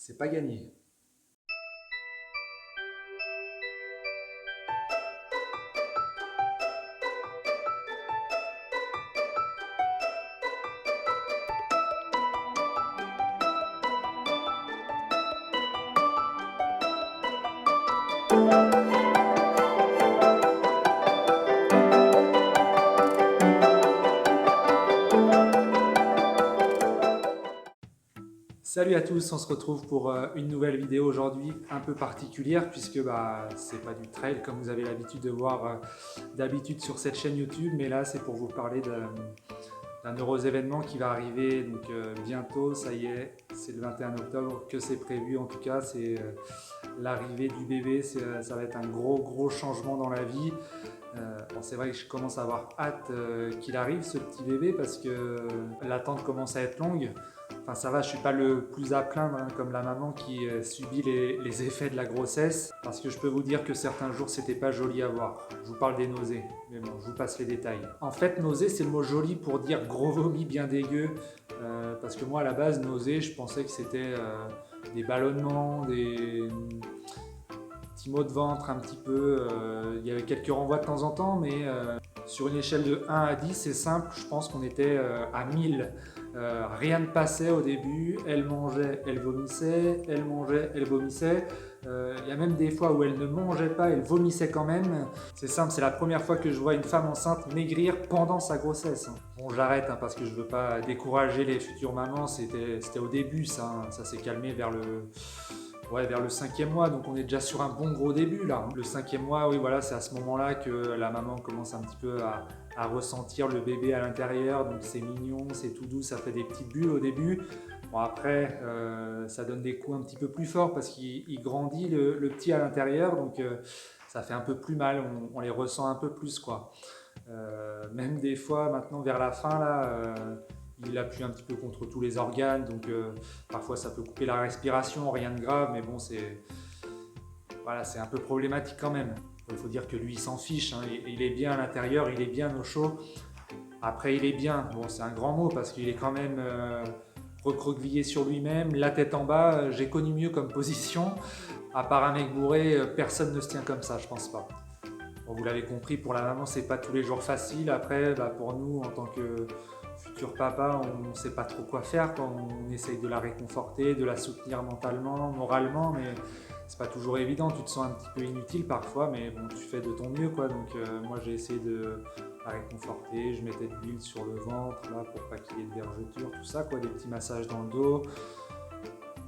c'est pas gagné. Salut à tous, on se retrouve pour une nouvelle vidéo aujourd'hui un peu particulière puisque c'est pas du trail comme vous avez l'habitude de voir d'habitude sur cette chaîne YouTube, mais là c'est pour vous parler d'un heureux événement qui va arriver donc, bientôt. Ça y est, c'est le 21 octobre que c'est prévu, en tout cas c'est l'arrivée du bébé. Ça va être un gros changement dans la vie. Bon, c'est vrai que je commence à avoir hâte qu'il arrive, ce petit bébé, parce que l'attente commence à être longue. Enfin ça va, je suis pas le plus à plaindre hein, comme la maman qui subit les effets de la grossesse, parce que je peux vous dire que certains jours c'était pas joli à voir. Je vous parle des nausées, mais bon, je vous passe les détails. En fait, nausée c'est le mot joli pour dire gros vomi bien dégueu, parce que moi à la base, nausée, je pensais que c'était des ballonnements, des petits maux de ventre un petit peu, il y avait quelques renvois de temps en temps, mais sur une échelle de 1 à 10, c'est simple, je pense qu'on était à 1000. Rien ne passait au début, elle mangeait, elle vomissait, elle mangeait, elle vomissait. Il y a même des fois où elle ne mangeait pas, elle vomissait quand même. C'est simple, c'est la première fois que je vois une femme enceinte maigrir pendant sa grossesse. Bon, j'arrête hein, parce que je ne veux pas décourager les futures mamans, c'était au début ça, hein. Ça s'est calmé vers le 5e mois, donc on est déjà sur un bon gros début là. Le 5e mois, oui voilà, c'est à ce moment-là que la maman commence un petit peu à ressentir le bébé à l'intérieur, donc c'est mignon, c'est tout doux, ça fait des petites bulles au début. Bon après, ça donne des coups un petit peu plus forts parce qu'il grandit le petit à l'intérieur, donc ça fait un peu plus mal, on les ressent un peu plus quoi. Même des fois maintenant vers la fin là, il appuie un petit peu contre tous les organes, donc parfois ça peut couper la respiration, rien de grave, mais bon voilà, c'est un peu problématique quand même. Il faut dire que lui il s'en fiche, hein, il est bien à l'intérieur, il est bien au chaud. Après il est bien, bon c'est un grand mot parce qu'il est quand même recroquevillé sur lui-même, la tête en bas. J'ai connu mieux comme position, à part un mec bourré, personne ne se tient comme ça, je pense pas. Bon, vous l'avez compris, pour la maman c'est pas tous les jours facile. Après pour nous en tant que futur papa, on ne sait pas trop quoi faire quand on essaye de la réconforter, de la soutenir mentalement, moralement, mais c'est pas toujours évident. Tu te sens un petit peu inutile parfois, mais bon, tu fais de ton mieux quoi. Donc moi j'ai essayé de la réconforter, je mettais de l'huile sur le ventre là pour pas qu'il y ait de vergetures, tout ça quoi, des petits massages dans le dos.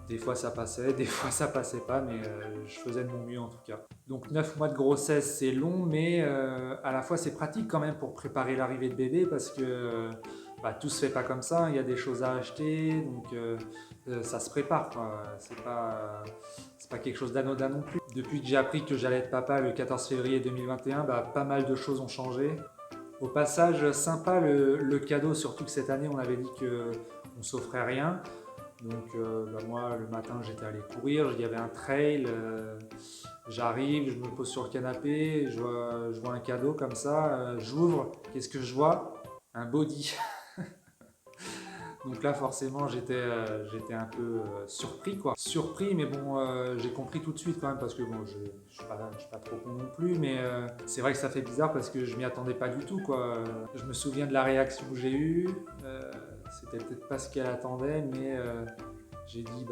Des fois ça passait, des fois ça passait pas, mais je faisais de mon mieux en tout cas. Donc 9 mois de grossesse c'est long, mais à la fois c'est pratique quand même pour préparer l'arrivée de bébé, parce que tout se fait pas comme ça, il y a des choses à acheter, donc ça se prépare quoi. C'est pas quelque chose d'anodin non plus. Depuis que j'ai appris que j'allais être papa le 14 février 2021, pas mal de choses ont changé. Au passage, sympa le cadeau, surtout que cette année on avait dit qu'on ne s'offrait rien. Donc moi le matin j'étais allé courir, il y avait un trail, j'arrive, je me pose sur le canapé, je vois un cadeau comme ça, j'ouvre, qu'est-ce que je vois? Un body. Donc là forcément j'étais un peu surpris quoi. Surpris, mais bon j'ai compris tout de suite quand même, parce que bon je suis pas trop con non plus, mais c'est vrai que ça fait bizarre parce que je m'y attendais pas du tout quoi. Je me souviens de la réaction que j'ai eue, c'était peut-être pas ce qu'elle attendait, mais j'ai dit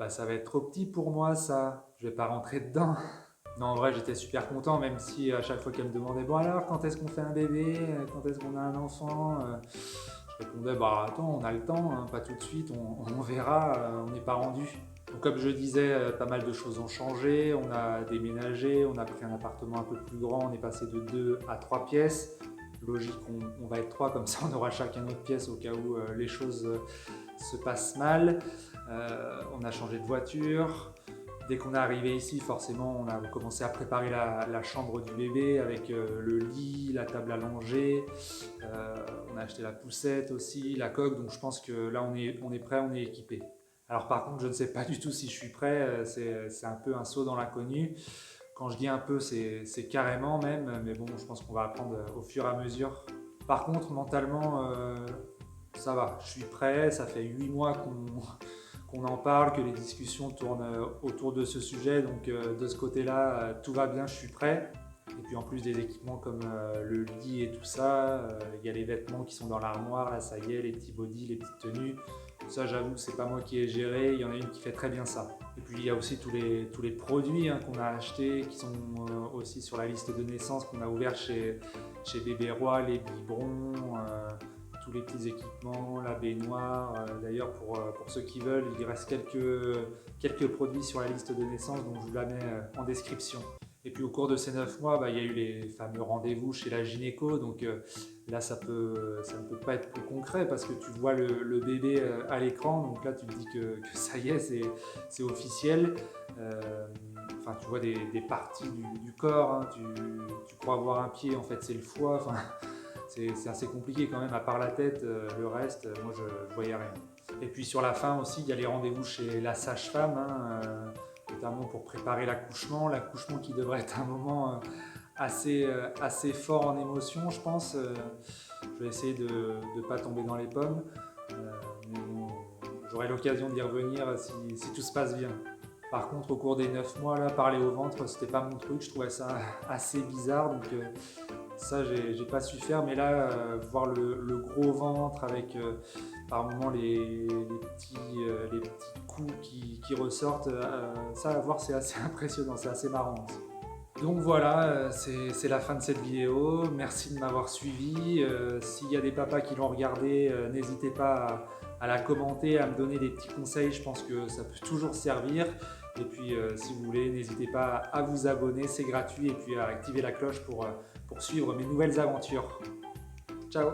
ça va être trop petit pour moi ça, je vais pas rentrer dedans. Non, en vrai j'étais super content, même si à chaque fois qu'elle me demandait bon alors quand est-ce qu'on fait un bébé, quand est-ce qu'on a un enfant, je répondais attends, on a le temps, hein, pas tout de suite, on verra, on n'est pas rendu. Donc comme je disais, pas mal de choses ont changé, on a déménagé, on a pris un appartement un peu plus grand, on est passé de 2 à 3 pièces. Logique, on va être 3, comme ça on aura chacun notre pièce au cas où les choses se passent mal. On a changé de voiture. Dès qu'on est arrivé ici, forcément, on a commencé à préparer la chambre du bébé avec le lit, la table allongée. On a acheté la poussette aussi, la coque. Donc je pense que là, on est prêt, on est équipé. Alors par contre, je ne sais pas du tout si je suis prêt. C'est un peu un saut dans l'inconnu. Quand je dis un peu, c'est carrément même. Mais bon, je pense qu'on va apprendre au fur et à mesure. Par contre, mentalement, ça va. Je suis prêt. Ça fait 8 mois qu'on en parle, que les discussions tournent autour de ce sujet. Donc de ce côté-là, tout va bien, je suis prêt. Et puis en plus des équipements comme le lit et tout ça, il y a les vêtements qui sont dans l'armoire, là ça y est, les petits bodys, les petites tenues. Ça j'avoue, c'est pas moi qui ai géré, il y en a une qui fait très bien ça. Et puis il y a aussi tous les produits qu'on a achetés, qui sont aussi sur la liste de naissance qu'on a ouvert chez Bébé Roi, les biberons, tous les petits équipements, la baignoire. D'ailleurs pour ceux qui veulent, il reste quelques produits sur la liste de naissance, donc je vous la mets en description. Et puis au cours de ces 9 mois, il y a eu les fameux rendez-vous chez la gynéco. Donc là, ça ne peut pas être plus concret parce que tu vois le bébé à l'écran. Donc là, tu te dis que ça y est, c'est officiel. Enfin, tu vois des parties du corps. Tu crois voir un pied, en fait, c'est le foie. Enfin, c'est assez compliqué quand même. À part la tête, le reste, moi, je voyais rien. Et puis sur la fin aussi, il y a les rendez-vous chez la sage-femme. Notamment pour préparer l'accouchement qui devrait être un moment assez fort en émotion, je pense. Je vais essayer de ne pas tomber dans les pommes, mais bon, j'aurai l'occasion d'y revenir si tout se passe bien. Par contre, au cours des 9 mois, là, parler au ventre, c'était pas mon truc, je trouvais ça assez bizarre, donc ça, j'ai pas su faire. Mais là, voir le gros ventre avec par moments les petits coups qui ressortent, ça à voir, c'est assez impressionnant, c'est assez marrant aussi. Donc voilà, c'est la fin de cette vidéo. Merci de m'avoir suivi. S'il y a des papas qui l'ont regardé, n'hésitez pas à la commenter, à me donner des petits conseils. Je pense que ça peut toujours servir. Et puis si vous voulez, n'hésitez pas à vous abonner, c'est gratuit. Et puis à activer la cloche pour suivre mes nouvelles aventures. Ciao!